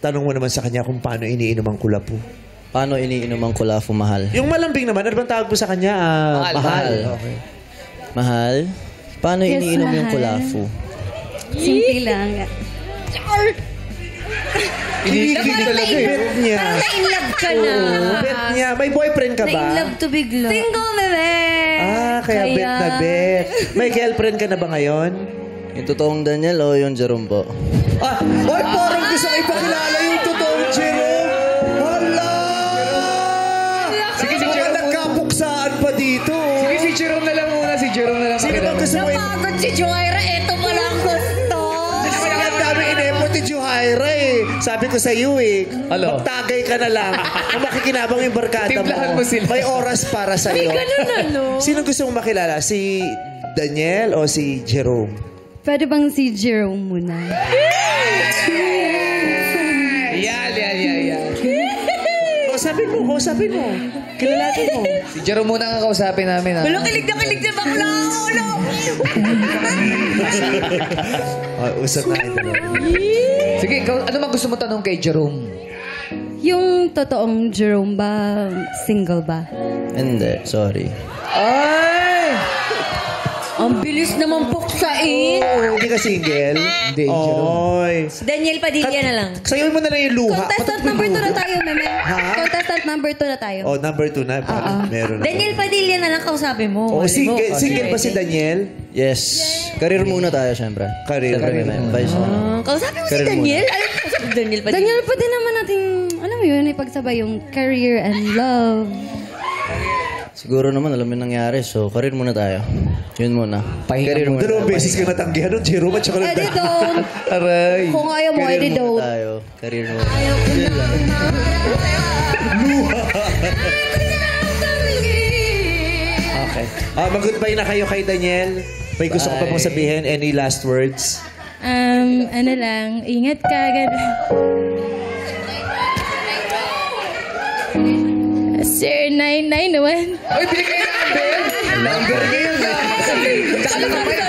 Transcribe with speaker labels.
Speaker 1: tanong mo naman sa kanya kung paano iniinom ang kulapo.
Speaker 2: Paano iniinom ang kulapo, mahal?
Speaker 1: Yung malambing naman, ano bang tawag mo sa kanya? Mahal. Okay.
Speaker 2: Mahal? Paano
Speaker 3: Yes,
Speaker 2: iniinom yung
Speaker 3: mahal.
Speaker 2: kulapo?
Speaker 3: Simple lang.
Speaker 1: Kinikilig talaga eh. Bet niya.
Speaker 4: Parang na-inlove ka na.
Speaker 1: Bet niya. May boyfriend ka ba?
Speaker 4: Na-inlove to bigla.
Speaker 3: Single, bebe!
Speaker 1: Kaya bet na bet. May girlfriend ka na ba ngayon?
Speaker 2: Yung totoong Daniel o yung Jerome po?
Speaker 1: Oy, parang gusto ko ipakilala yung totoong Jerome. Hala!
Speaker 5: Sige, si
Speaker 1: Mukhang
Speaker 5: Jerome muna.
Speaker 1: nagkapuksaan pa dito.
Speaker 5: Sige, si Jerome na lang muna. Si Jerome na lang.
Speaker 1: Sino ba gusto mo?
Speaker 4: Napagod si Joyra. Eto mo lang gusto.
Speaker 1: Ang dami in-effort ni Juhaira eh. Sabi ko sa iyo eh.
Speaker 5: Ano?
Speaker 1: Magtagay ka na lang. Kung makikinabang yung barkada
Speaker 5: Timplahan mo sila.
Speaker 1: May oras para sa iyo.
Speaker 4: Ganun ano.
Speaker 1: Sino gusto mong makilala? Si Daniel o si Jerome?
Speaker 3: Pwede bang si Jerome muna?
Speaker 5: Yan.
Speaker 1: Kausapin mo. Kilalatin mo.
Speaker 5: Si Jerome muna ang kakausapin namin. Ha?
Speaker 4: Wala, kilig na bakla. Ulo.
Speaker 1: Usap na ito.
Speaker 5: Sige, ano man gusto mo tanong kay Jerome?
Speaker 3: Yung totoong Jerome ba, single ba?
Speaker 2: Hindi, sorry.
Speaker 5: Ay!
Speaker 4: Ang bilis naman buksain.
Speaker 1: Hindi ka single?
Speaker 5: Hindi, Jerome.
Speaker 1: Oy.
Speaker 4: Daniel Padilla na lang.
Speaker 1: Sayo mo na lang yung luha.
Speaker 3: Contestant number 2 na tayo, meme.
Speaker 1: Ha?
Speaker 3: Contestant number 2 na tayo.
Speaker 1: Oh, number 2 na. Meron na.
Speaker 4: Daniel Padilla na lang kausapin mo.
Speaker 1: Oh,
Speaker 4: Alam mo,
Speaker 1: single ba si Daniel?
Speaker 2: Yes. Career muna tayo, syempre.
Speaker 1: Career.
Speaker 2: Siyempre, may advice ako.
Speaker 4: Kausapin mo si
Speaker 2: Career
Speaker 4: Daniel? Alam mo kausapin si Daniel Padilla?
Speaker 3: Daniel, pwede naman natin, alam mo yun, ipagsabay yung career and love.
Speaker 2: Siguro naman, alam mo yung nangyari. So, career muna tayo. Yun muna. Career muna.
Speaker 1: Dalawang beses ka natanggihan ng Jerome at saka
Speaker 3: Edi don't.
Speaker 1: Aray.
Speaker 3: Kung ayaw mo,
Speaker 2: Career
Speaker 3: edi
Speaker 2: muna
Speaker 3: don't.
Speaker 2: tayo. Career muna.
Speaker 1: Okay. Mag-goodbye na kayo kay Daniel. May gusto ko pa bang sabihin? Any last words?
Speaker 3: Ano lang, ingat ka, gano'n. Sir 991.
Speaker 5: Uy, binigay na ang bell! Number ngayon. Tsaka nakapit ka.